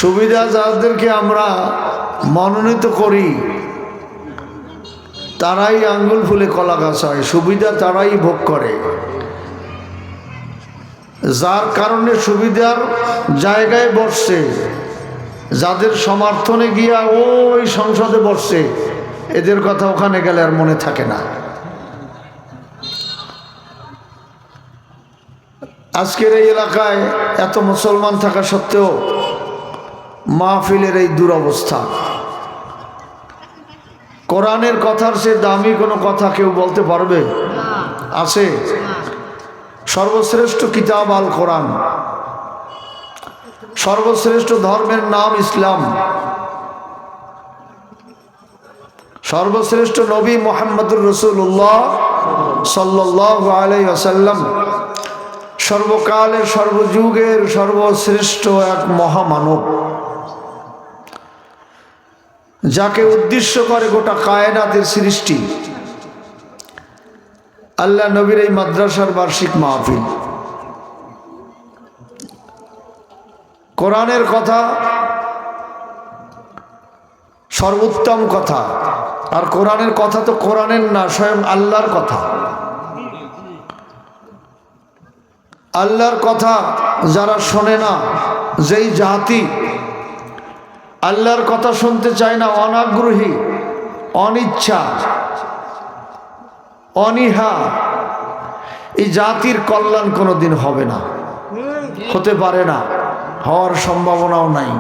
সুবিধা যাদেরকে আমরা মনোনীত করি তারাই আঙ্গুল ফুলে কলা গাছ হয়, সুবিধা তারাই ভোগ করে। যার কারণে সুবিধার জায়গায় বসছে, যাদের সমর্থনে গিয়া ওই সংসদে বসছে, এদের কথা ওখানে গেলে আর মনে থাকে না। আজকের এই এলাকায় এত মুসলমান থাকা সত্ত্বেও মাহফিলের এই দুরবস্থা। কোরআনের কথার সে দামি কোনো কথা কেউ বলতে পারবে? আছে? সর্বশ্রেষ্ঠ কিতাব আল কোরআন, সর্বশ্রেষ্ঠ ধর্মের নাম ইসলাম, সর্বশ্রেষ্ঠ নবী মুহাম্মদুর রাসূলুল্লাহ সাল্লাল্লাহু আলাইহি ওয়াসাল্লাম, সর্বকালের সর্বযুগের সর্বশ্রেষ্ঠ এক মহামানব, যাকে উদ্দেশ্য করে গোটা কায়নাতের সৃষ্টি। আল্লাহ নবীর এই মাদ্রাসার বার্ষিক মাহফিল। কোরআনের কথা সর্বোত্তম কথা, আর কোরআনের কথা তো কোরআনের না, স্বয়ং আল্লাহর কথা। আল্লাহর কথা যারা শোনে না, যেই জাতি আল্লাহর কথা শুনতে চায় না, অনাগ্রহী, অনিচ্ছা, অনীহা, এই জাতির কল্যাণ কোনোদিন হবে না, হতে পারে না, হওয়ার সম্ভাবনাও নাই।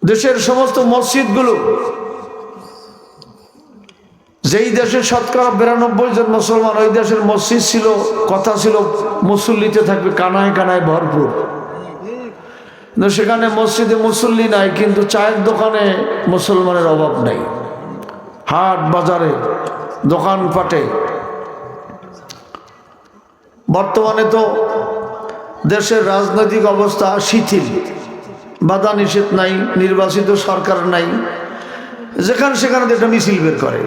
দেশের সমস্ত মসজিদগুলো, যেই দেশে শতকরা 92 জন মুসলমান, ওই দেশের মসজিদ ছিল, কথা ছিল মুসল্লিতে থাকবে কানায় কানায় ভরপুর। সেখানে মসজিদে মুসল্লি নাই, কিন্তু চায়ের দোকানে মুসলমানের অভাব নাই, হাট বাজারে দোকানপাটে। বর্তমানে তো দেশের রাজনৈতিক অবস্থা শিথিল, বাধা নিষেধ নাই, নির্বাচিত সরকার নাই, যেখানে সেখানে একটা মিছিল বের করে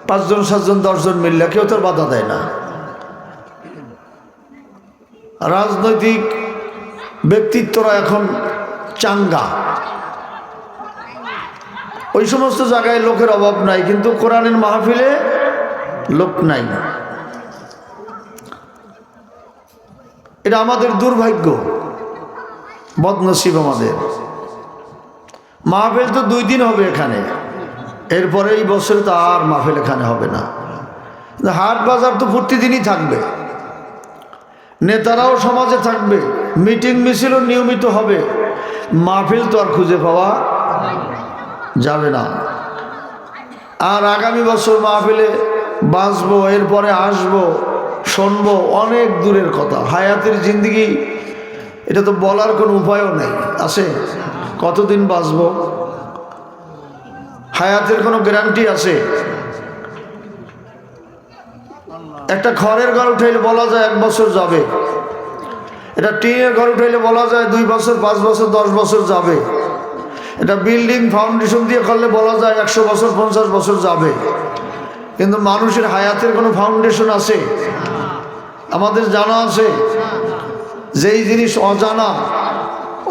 5 জন 7 জন 10 জন মিললে, কেউ তো বাধা দেয় না। রাজনৈতিক ব্যক্তিত্বরা এখন চাঙ্গা, ওই সমস্ত জায়গায় লোকের অভাব নাই, কিন্তু কোরআনের মাহফিলে লোক নাই। এটা আমাদের দুর্ভাগ্য, বদনসিব আমাদের। মাহফিল তো 2 দিন হবে এখানে, এরপরে এই বছরে তো আর মাহফিল এখানে হবে না। হাট বাজার তো প্রতিদিনই থাকবে, নেতারাও সমাজে থাকবে, মিটিং মিছিলও নিয়মিত হবে, মাহফিল তো আর খুঁজে পাওয়া যাবে না। আর আগামী বছর মাহফিলে বাঁচবো, এরপরে আসবো, শুনবো, অনেক দূরের কথা। হায়াতের জিন্দেগি, এটা তো বলার কোনো উপায়ও নেই, আছে? কতদিন বাঁচবো? হায়াতের কোনো গ্যারান্টি আছে? একটা খড়ের ঘর উঠাইলে বলা যায় 1 বছর যাবে, এটা টিনের ঘর উঠাইলে বলা যায় 2 বছর, 5 বছর, 10 বছর যাবে। এটা বিল্ডিং ফাউন্ডেশন দিয়ে করলে বলা যায় 100 বছর, 50 বছর যাবে। কিন্তু মানুষের হায়াতের কোনো ফাউন্ডেশন আছে? আমাদের জানা আছে? যেই জিনিস অজানা,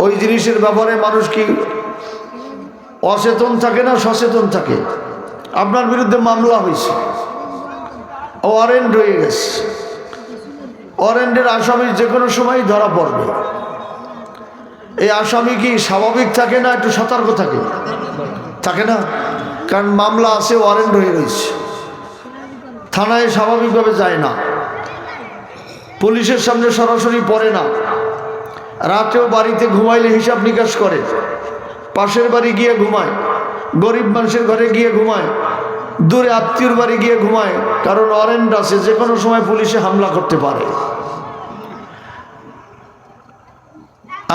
ওই জিনিসের ব্যাপারে মানুষ কি অচেতন থাকে না সচেতন থাকে? আপনার বিরুদ্ধে মামলা হয়েছে, ওয়ারেন্ট হয়ে গেছে, ওয়ারেন্টের আসামি যে কোনো সময় ধরা পড়বে। এই আসামি কি স্বাভাবিক থাকে না একটু সতর্ক থাকে? থাকে না, কারণ মামলা আছে, ওয়ারেন্ট হয়ে রয়েছে, থানায় স্বাভাবিকভাবে যায় না, পুলিশের সামনে সরাসরি পড়ে না, রাতেও বাড়িতে ঘুমাইলে হিসাব নিকাশ করে, পাশের বাড়ি গিয়ে ঘুমায়, গরিব মানুষের ঘরে গিয়ে ঘুমায়, দূরে আত্মীয়র বাড়ি গিয়ে ঘুমায়, কারণ ওয়ারেন্ট আছে, যে কোনো সময় পুলিশে হামলা করতে পারে।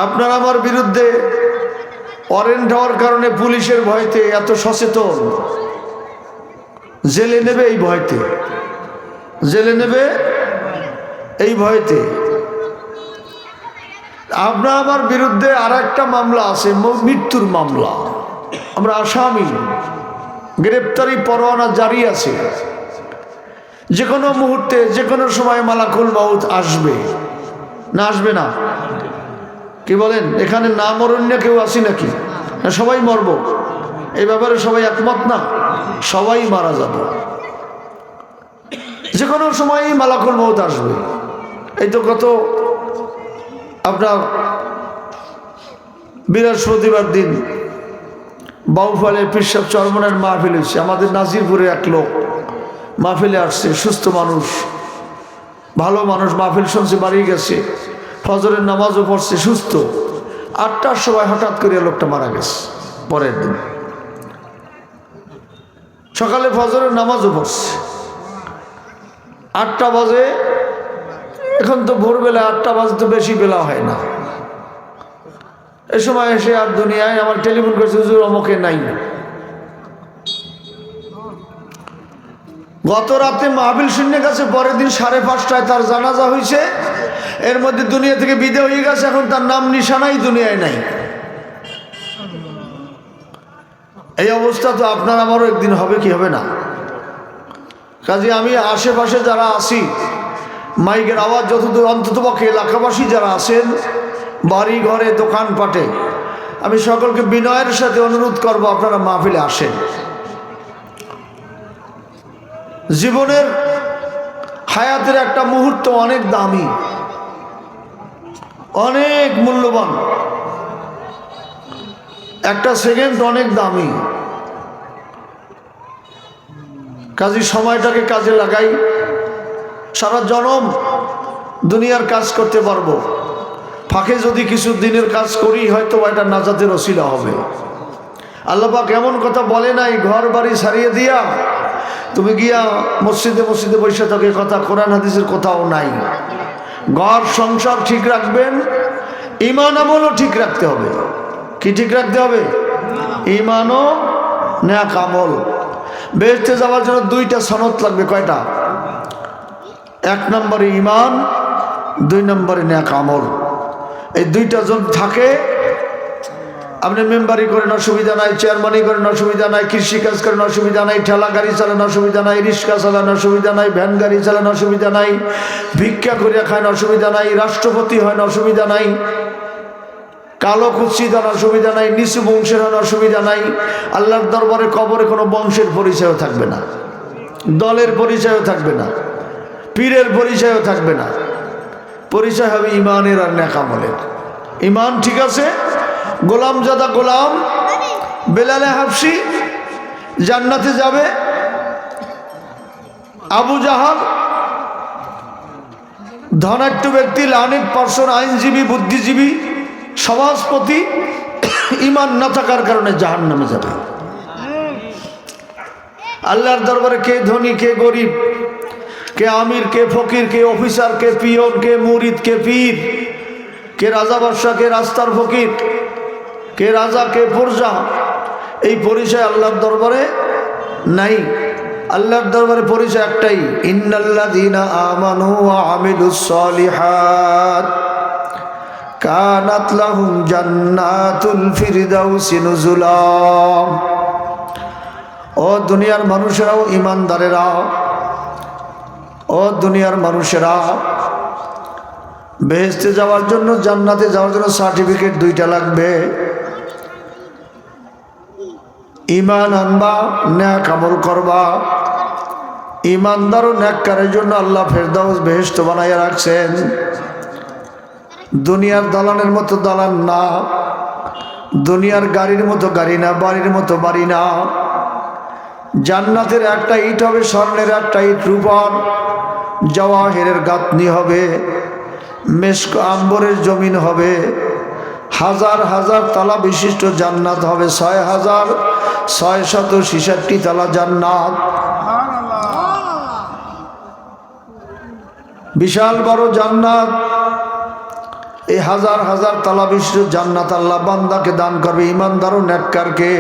আপনার আমার বিরুদ্ধে ওয়ারেন্ট হওয়ার কারণে পুলিশের ভয়তে এত সচেতন, জেলে নেবে এই ভয়তে, জেলে নেবে এই ভয়তে। আপনার আমার বিরুদ্ধে আর একটা মামলা আছে, মৃত্যুর মামলা, আমরা আসামি, গ্রেপ্তারি পরোয়ানা জারি আছে। যে কোনো মুহূর্তে যে কোনো সময় মালাকুল মউত আসবে না? আসবে না? কি বলেন? এখানে না মরণ্য কেউ আসি নাকি? না সবাই মরব? এই ব্যাপারে সবাই একমত না? সবাই মারা যাব, যে কোনো সময়ই মালাকুল মউত আসবে। এই তো গত আপনার বৃহস্পতিবার দিন বাউফলে পিরসাব চরমনের মাহফিল হয়েছে। আমাদের নাজিরপুরে এক লোক মাহফিলে আসছে, সুস্থ মানুষ, ভালো মানুষ, মাহফিল শুনছে, বাড়ি গেছে, ফজরের নামাজও পড়ছে, সুস্থ। 8টার সময় হঠাৎ করে লোকটা মারা গেছে। পরের দিন সকালে ফজরের নামাজও পড়ছে, 8টা বাজে, এখন তো ভোরবেলা, 8টা বাজে তো বেশি বেলা হয় না। এ সময় এসে আর দুনিয়ায় আমার টেলিফোন করেছে, হুজুর অমুকে নাই। গত রাতে মাহফিল শূন্যের কাছে, পরের দিন 5:30টায় তার জানাজা হয়েছে। এর মধ্যে দুনিয়া থেকে বিদায় হয়ে গেছে, এখন তার নাম নিশানাই দুনিয়ায় নাই। এই অবস্থা তো আপনার আমারও একদিন হবে, কি হবে না? কাজে আমি আশেপাশে যারা আছি, মাইকের আওয়াজ যতদূর, অন্ততপক্ষে এলাকাবাসী যারা আছেন, বাড়ি ঘরে দোকানপাটে, আমি সকলকে বিনয়ের সাথে অনুরোধ করব, আপনারা মাহফিলে আসেন। জীবনের হায়াতের একটা মুহূর্ত অনেক দামি, অনেক মূল্যবান, একটা সেকেন্ড অনেক দামি। কাজে সময়টাকে কাজে লাগাই, সারা জনম দুনিয়ার কাজ করতে পারবো। ফাঁকে যদি কিছু দিনের কাজ করি, হয়তো এটা নাজাতের ওসিলা হবে। আল্লাহ পাক এমন কথা বলে নাই, ঘর বাড়ি ছাড়িয়ে দিয়া তুমি গিয়া মসজিদে মসজিদে বসে থাকে, কথা কোরআন হাদিসের কোথাও নাই। ঘর সংসার ঠিক রাখবেন, ঈমান আমলও ঠিক রাখতে হবে। কি ঠিক রাখতে হবে? ঈমান ও নেক আমল। বেহেশতে যাওয়ার জন্য 2টা সনদ লাগবে। কয়টা? 1 নম্বরে ঈমান, 2 নম্বরে নেক আমল। এই 2টা যদি থাকে, আপনি মেম্বারি করেন অসুবিধা নাই, চেয়ারম্যানই করেন অসুবিধা নাই, কৃষিকাজ করেন অসুবিধা নাই, ঠেলা গাড়ি চালান অসুবিধা নাই, রিক্সা চালান অসুবিধা নাই, ভ্যান গাড়ি চালান অসুবিধা নাই, ভিক্ষা করিয়া খান অসুবিধা নাই, রাষ্ট্রপতি হয় অসুবিধা নাই, কালো কুৎসিত হন অসুবিধা নাই, নিচু বংশের হন অসুবিধা নাই। আল্লাহর দরবারে কবরে কোনো বংশের পরিচয়ও থাকবে না, দলের পরিচয়ও থাকবে না, পীরের পরিচয়ও থাকবে না। পরিচয় হবে ঈমানের আর নেক আমলের। ঈমান ঠিক আছে, গোলামজাদা গোলাম বেলালে হাবশি জান্নাতে যাবে। আবু জাহাল ধনাঢ্য ব্যক্তি, লানেট পার্সন, আইনজীবী, বুদ্ধিজীবী, সমাজপতি, ঈমান না থাকার কারণে জাহান্নামে যাবে। আল্লাহর দরবারে কে ধনী, কে গরিব, কে আমির, কে ফকির, কে অফিসার, কে পিয়ন, কে মুরিদ, কে পীর, কে রাজা বাদশা, কে রাস্তার ফকির, কে রাজা, কে প্রজা, এই পরিচয় আল্লাহর দরবারে নাই। আল্লাহর দরবারে পরিচয় একটাই, ইন্নাল্লাযীনা আমানু ওয়া আমিলুস সালিহাত কানাত লাহুম জান্নাতুল ফিরদাউসি নুজুলা। ও দুনিয়ার মানুষেরাও, ইমানদারেরা, ও দুনিয়ার মানুষেরা, বেহেশতে যাওয়ার জন্য, জান্নাতে যাওয়ার জন্য সার্টিফিকেট 2টা লাগবে। ঈমান আনবা, নেক আমল করবা। ঈমানদার ও নেককারের জন্য আল্লাহ ফেরদাউস বেহেশত বানাইয়া রাখছেন। দুনিয়ার দালানের মতো দালান না, দুনিয়ার গাড়ির মতো গাড়ি না, বাড়ির মতো বাড়ি না। জান্নাতের একটা ইট হবে স্বর্ণের, একটা ইট রূপার, জওয়াহিরের গাঁথনি হবে, মেশক আম্বরের জমিন হবে, হাজার হাজার তালা বিশিষ্ট জান্নাত হবে, 6,666 তালা জান্নাত। বিশাল বড় জান্নাত। এই হাজার হাজার তালা বিশিষ্ট জান্নাত আল্লাহ বান্দাকে দান করবে, ইমানদার ও নেককারকে।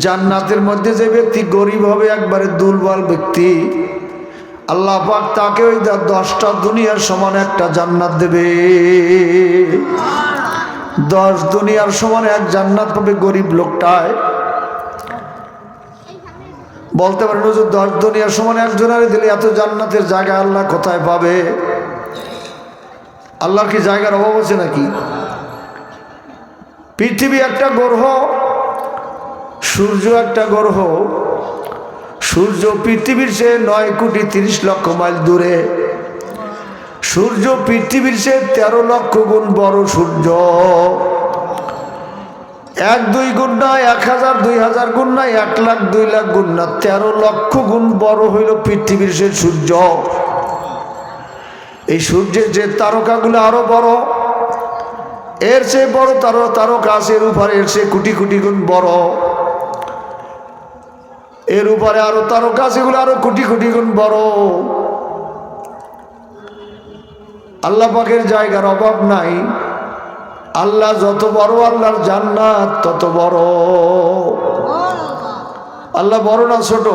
জান্নাতের মধ্যে যে ব্যক্তি গরিব হবে, একবারে দুর্বল ব্যক্তি, আল্লাহ পাক তাকে ওই 10টা দুনিয়ার সমান একটা জান্নাত দেবে। 10 দুনিয়ার সমান এক জান্নাত পাবে গরিব লোকটায়। বলতে পারেন হুজুর 10 দুনিয়ার সমান একজনের দিলে এত জান্নাতের জায়গা আল্লাহ কোথায় পাবে? আল্লাহর কি জায়গার অভাব আছে নাকি? পৃথিবী একটা গ্রহ, সূর্য একটা গ্রহ। সূর্য পৃথিবীর চেয়ে 9,30,00,000 মাইল দূরে। সূর্য পৃথিবীর চেয়ে 13 লক্ষ গুণ বড় সূর্য। 1-2 গুণ না, 1000 2000 গুণ না, 1,00,000 2,00,000 গুণ না, 13 লক্ষ গুণ বড় হইল পৃথিবীর সে সূর্য। এই সূর্যের যে তারকাগুলো আরো বড়, এর চেয়ে বড় তারকা আছে এর উপরে, এর চেয়ে কোটি কোটি গুণ বড়। এর উপরে আরো তারকা আছে, এগুলো আরো কোটি কোটি গুণ বড়। আল্লাহ পাকের জায়গার অভাব নাই। আল্লাহ যত বড়, আল্লাহর জান্নাত তত বড়। আল্লাহ বড় না ছোট?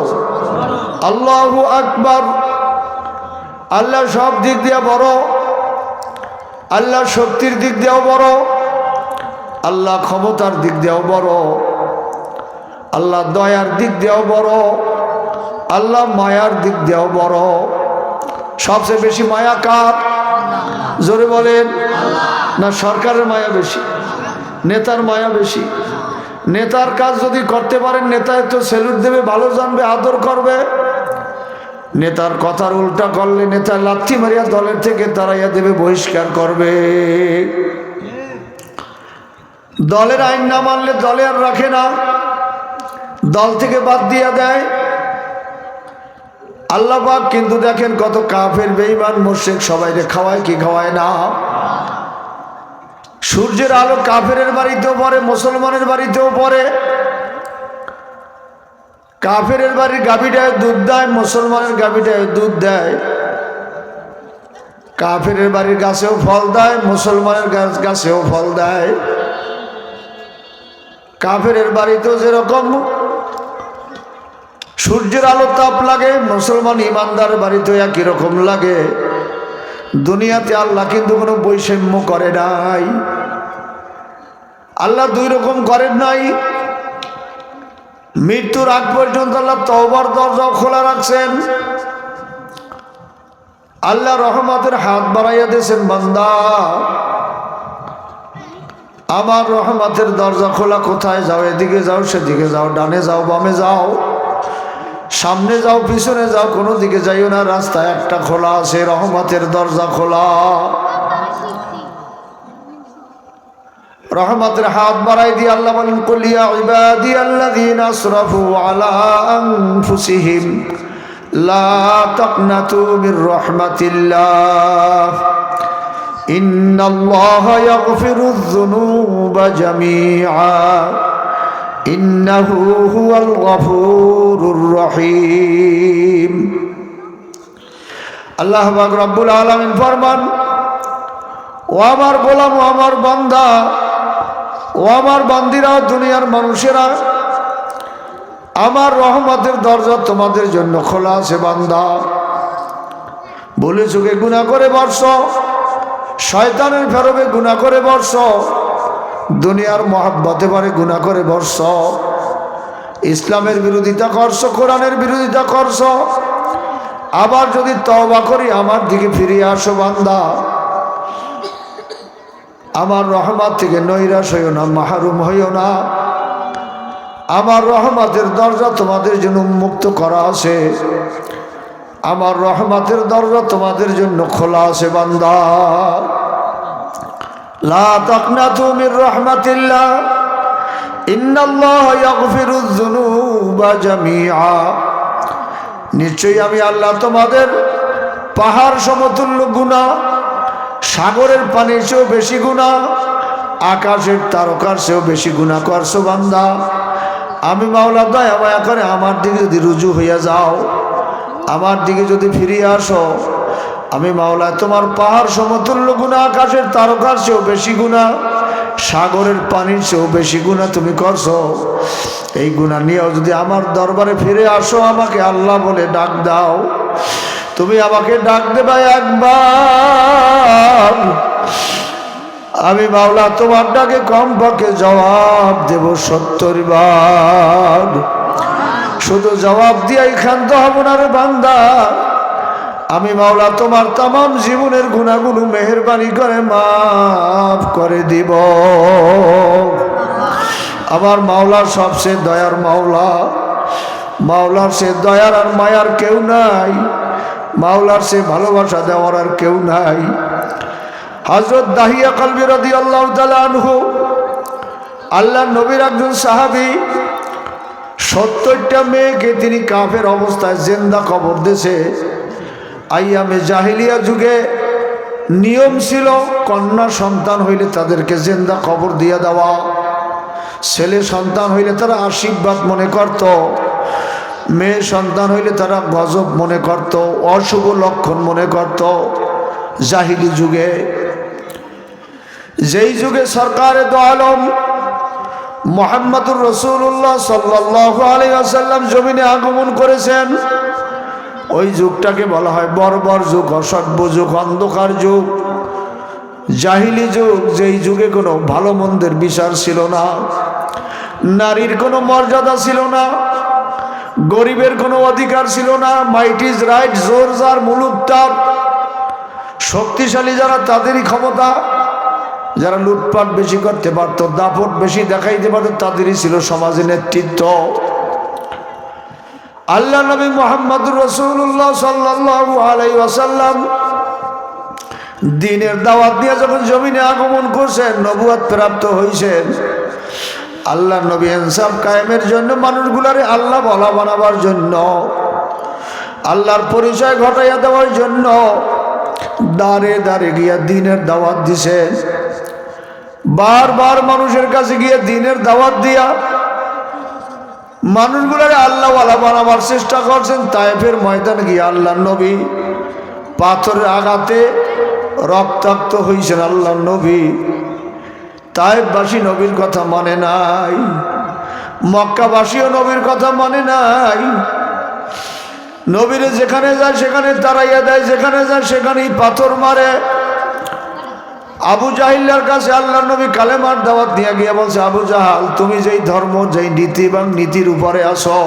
আল্লাহু আকবার। আল্লাহ সব দিক দিয়ে বড়। আল্লাহ শক্তির দিক দিয়েও বড়, আল্লাহ ক্ষমতার দিক দিয়েও বড়, আল্লাহ দয়ার দিক দিয়েও বড়, আল্লাহ মায়ার দিক দিয়েও বড়। সবচেয়ে বেশি মায়া কার? জোরে বলেন। না সরকারের মায়া বেশি? নেতার মায়া বেশি? নেতার কাজ যদি করতে পারেন, নেতায় তো স্যালুট দেবে, ভালো জানবে, আদর করবে। নেতার কথার উল্টা করলে নেতা লাথি মারিয়া দলের থেকে তাড়াইয়া দেবে, বহিষ্কার করবে। দলের আইন না মানলে দলে আর রাখে না, দল থেকে বাদ দিয়া দেয়। আল্লাহ পাক কিন্তু দেখেন কত কাফের বেঈমান মুশরিক সবাইকে খাওয়ায় কি খাওয়ায় না। সূর্যের আলো কাফেরের বাড়িতেও পড়ে, মুসলমানের বাড়িতেও পড়ে। কাফেরের বাড়ির গাভীটায় দুধ দেয়, মুসলমানের গাভীটায় দুধ দেয়। কাফেরের বাড়ির গাছেও ফল দেয়, মুসলমানের গাছেও ফল দেয়। কাফেরের বাড়িতেও যেরকম সূর্যের আলো তাপ লাগে, মুসলমান ইমানদার বাড়িতেও একই রকম লাগে। দুনিয়াতে আল্লাহ কিন্তু কোনো বৈষম্য করে নাই। আল্লাহ দুই রকম করেন নাই। মৃত্যুর আগ পর্যন্ত আল্লাহ তওবার দরজা খোলা রাখছেন। আল্লাহ রহমতের হাত বাড়াইয়া দিয়েছেন, বান্দা আমার রহমতের দরজা খোলা, কোথায় যাও? এদিকে যাও, সেদিকে যাও, ডানে যাও, বামে যাও, সামনে যাও, পিছনে যাও, কোনো দিকে যাইও না, রাস্তা একটা খোলা আছে, রহমতের দরজা খোলা। রহমতের হাত বাড়াই দিয়ে আল্লাহ বলেন, কুল ইয়া ইবাদিয়াল্লাযীনা আসরাফু আলা আনফুসিহিম লা তাকনাতু মির রাহমাতিল্লাহ ইন্নাল্লাহা ইয়াগফিরুয যুনুবা জামিআ ইন্নাহু হুয়াল গফুরুর রহিম। আল্লাহ পাক রব্বুল আলামিন ফরমান, ও আমার গোলাম, ও আমার বান্দা, ও আমার বান্দিরা, দুনিয়ার মানুষেরা, আমার রহমতের দরজা তোমাদের জন্য খোলা আছে। বান্দা বলে চোখে গুনাহ করে বর্ষ, শয়তানের ফেরবে গুনাহ করে বর্ষ, দুনিয়ার মহব্বতে পারে গুনাহ করে বর্ষ, ইসলামের বিরোধিতা করছো, কোরআনের বিরোধিতা করছো, আবার যদি তওবা করি আমার দিকে ফিরে আসো। বান্দা আমার রহমত থেকে নৈরাশ হইও না, মাহরুম হইও না। আমার রহমতের দরজা তোমাদের জন্য উন্মুক্ত করা আছে, আমার রহমতের দরজা তোমাদের জন্য খোলা আছে। বান্দা লা তাকনাতু মির রাহমাতিল্লাহ ইন্নাল্লাহা ইয়াগফিরুয যুনুবা জামিআ। নিশ্চয়ই আমি আল্লাহ তোমাদের পাহাড় সমতুল্য গুনাহ, সাগরের পানির চেয়েও বেশি গুনাহ, আকাশের তারকার চেয়েও বেশি গুনাহ করছো। বান্দা আমি মাওলা দয়া মায়া করে আমার দিকে যদি রুজু হইয়া যাও, আমার দিকে যদি ফিরিয়ে আসো, আমি মাওলা তোমার পাহাড় সমতুল্য গুনাহ, আকাশের তারকার চেয়েও বেশি গুনাহ, সাগরের পানির চেয়েও বেশি গুনাহ তুমি করছো। এই গুনাহ নিয়েও যদি আমার দরবারে ফিরে আসো, আমাকে আল্লাহ বলে ডাক দাও, তুমি আমাকে ডাক দেবা একবার, আমি মাওলা তোমার ডাকে কমপক্ষে জবাব দেব 70 বার। শুধু জবাব দিয়াই ক্ষান্ত হব না রে বান্দা, আমি মাওলা তোমার तमाम জীবনের গুনাহগুলো মেহেরবানি করে মাফ করে দিব। আমার মাওলা সবচেয়ে দয়ার মাওলা, মাওলার সে দয়ার আর মায়ার কেউ নাই, মাওলার সে ভালোবাসা দেওয়ার আর কেউ নাই। হযরত দাহিয়া কলবি রাদিয়াল্লাহু তাআলা আনহু আল্লাহ নবীর একজন সাহাবী, 70টা মেয়েকে তিনি কাফের অবস্থায় জিন্দা কবর দিয়েছে। আইয়ামে জাহিলিয়া যুগে নিয়ম ছিল কন্যা সন্তান হইলে তাদেরকে জিন্দা কবর দিয়ে দেওয়া, ছেলে সন্তান হইলে তারা আশীর্বাদ মনে করত, মেয়ে সন্তান হইলে তারা গজব মনে করত, অশুভ লক্ষণ মনে করত। জাহিলি যুগে, যেই যুগে সরকারে দো আলম মুহাম্মদুর রাসূলুল্লাহ সাল্লাল্লাহু আলাইহি ওয়াসাল্লাম জমিনে আগমন করেছেন, ওই যুগটাকে বলা হয় বর্বর যুগ, অসভ্য যুগ, অন্ধকার যুগ, জাহিলি যুগ। যেই যুগে কোনো ভালো মন্দের বিচার ছিল না, নারীর কোনো মর্যাদা ছিল না, গরিবের কোনো অধিকার ছিল না। মাইট ইজ রাইট, জোর যার মুলুক তার, শক্তিশালী যারা তাদেরই ক্ষমতা, যারা লুটপাট বেশি করতে পারত, দাপট বেশি দেখাইতে পারত, তাদেরই ছিল সমাজে নেতৃত্ব। আল্লাহ নবী মুহাম্মদুর রাসূলুল্লাহ সাল্লাল্লাহু আলাইহি ওয়াসাল্লাম দ্বীনের দাওয়াত নিয়ে যখন জমিনে আগমন করছেন, নবুয়ত প্রাপ্ত হয়েছেন, আল্লাহ নবী ইনসাফ কায়েমের জন্য, মানুষগুলারে আল্লাহ বলা বানাবার জন্য, আল্লাহর পরিচয় ঘটাইয়া দেওয়ার জন্য দাঁড়ে দাঁড়ে গিয়া দ্বীনের দাওয়াত দিছেন। বারবার মানুষের কাছে গিয়ে দ্বীনের দাওয়াত দিয়া মানুষগুলারে আল্লাহওয়ালা বানাবার চেষ্টা করছেন। তায়েফের ময়দানে গিয়ে আল্লাহ নবী পাথরের আঘাতে রক্তাক্ত হয়েছেন। আল্লাহ নবী তায়েফবাসী নবীর কথা মানে নাই, মক্কাবাসীও নবীর কথা মানে নাই। নবীরে যেখানে যায় সেখানে তাড়াইয়া দেয়, যেখানে যায় সেখানেই পাথর মারে। আবু জাহিলের কাছে আল্লাহ নবী কালেমার দাওয়াত দিয়ে গিয়ে বলছে, আবু জাহাল, তুমি যেই ধর্ম, যেই নীতি এবং নীতির উপরে আসো,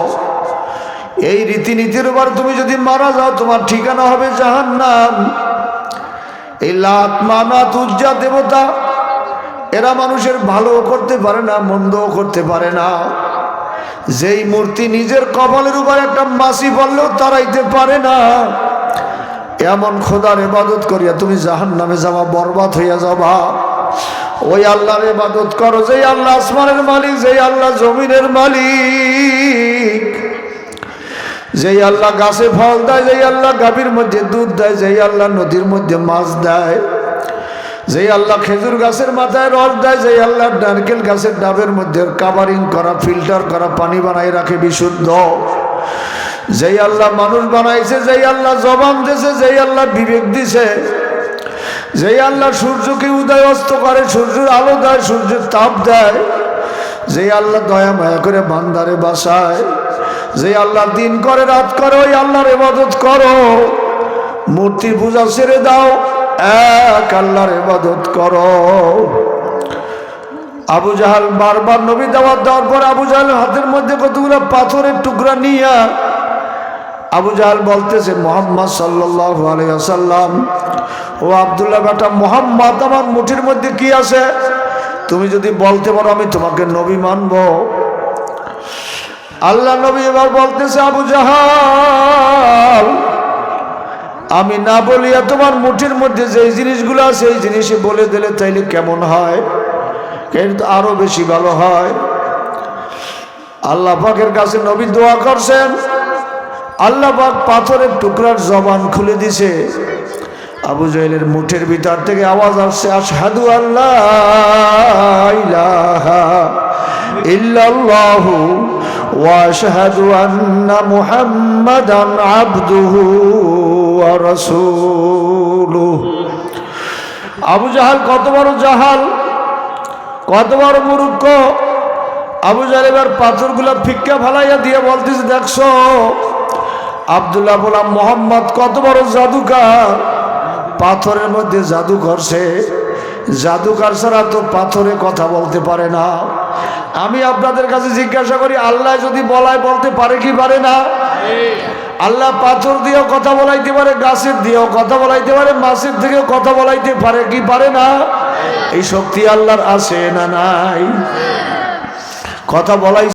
এই রীতিনীতির উপর তুমি যদি মারা যাও, তোমার ঠিকানা হবে জাহান্নাম। এই লাত, মানাত, উজ্জা দেবতা, এরা মানুষের ভালোও করতে পারে না, মন্দও করতে পারে না। যেই মূর্তি নিজের কপালের উপর একটা মাছি পড়লেও তাড়াইতে পারে না, এমন খোদার ইবাদত করিয়া তুমি জাহান্নামে যাওয়া, বরবাদ হইয়া যাবা। ওই আল্লাহর ইবাদত করো, যেই আল্লাহ আসমানের মালিক, যেই আল্লাহ জমিনের মালিক, যেই আল্লাহ গাছে ফল দেয়, যেই আল্লাহ গাভীর মধ্যে দুধ দেয়, যেই আল্লাহ নদীর মধ্যে মাছ দেয়, যেই আল্লাহ খেজুর গাছের মাথায় রস দেয়, যেই আল্লাহ নারকেল গাছের ডাবের মধ্যে কাভারিং করা, ফিল্টার করা পানি বানাই রাখে বিশুদ্ধ, যেই আল্লাহ মানুষ বানাইছে, যেই আল্লাহ জবান দিয়েছে, যেই আল্লাহ বিবেক দিছে, যেই আল্লাহ সূর্যকে উদয় অস্ত করে, সূর্যের আলো দেয়, সূর্যের তাপ দেয়, যেই আল্লাহ দয়া মায়া করে বান্দারে বাসায়, যেই আল্লাহ দিন করে রাত করে, ওই আল্লাহর ইবাদত করো। মূর্তির পূজা ছেড়ে দাও, এক আল্লাহর ইবাদত করো। আবু জাহাল বারবার নবী দাওয়াত দেওয়ার পর আবু জাহালের হাতের মধ্যে কতগুলো পাথরের টুকরা নিয়া আবু জাহাল বলতেছে, মুহাম্মদ সাল্লাল্লাহু আলাইহি ওয়াসাল্লাম, ও আব্দুল্লাহ বেটা মুহাম্মদ, আমার মুঠির মধ্যে কি আছে? তুমি যদি বলতে পারো আমি তোমাকে নবী মানব। আল্লাহ নবী এবার বলতেছে, আবু জাহাল, আমি না বলিয়া তোমার মুঠির মধ্যে যেই জিনিসগুলো আছে এই জিনিসই বলে দিলে তাইলে কেমন হয়? কিন্তু আরো বেশি ভালো হয়। আল্লাহ পাকের কাছে নবী দোয়া করছেন, আল্লাহ পাক পাথরের টুকরার জবান খুলে দিছে। আবু জাহেলের মুঠের ভিতর থেকে আওয়াজ আসছে, আশহাদু আল্লা ইলাহা ইল্লাল্লাহু ওয়া আশহাদু আন্না মুহাম্মাদান আবদুহু ওয়া রাসূলুহু। আবু জাহাল কত বড় জাহাল, কত বড় মূর্খ। আবু জাহেল এবার পাথরগুলো ফিক্কা ফালাইয়া দিয়ে বলতেছে, দেখছো আব্দুল্লাহ বলা মোহাম্মদ কত বড় জাদুকার, পাথরের মধ্যে জাদু করছে। জাদুকার ছাড়া তো পাথরে কথা বলতে পারে না। আমি আপনাদের কাছে জিজ্ঞাসা করি, আল্লাহ যদি বলায় বলতে পারে কি পারে না? আল্লাহ পাথর দিয়েও কথা বলাইতে পারে, গাছের দিয়েও কথা বলাইতে পারে, মাছের থেকেও কথা বলাইতে পারে কি পারে না? এই শক্তি আল্লাহর আছে না নাই? কথা বলাই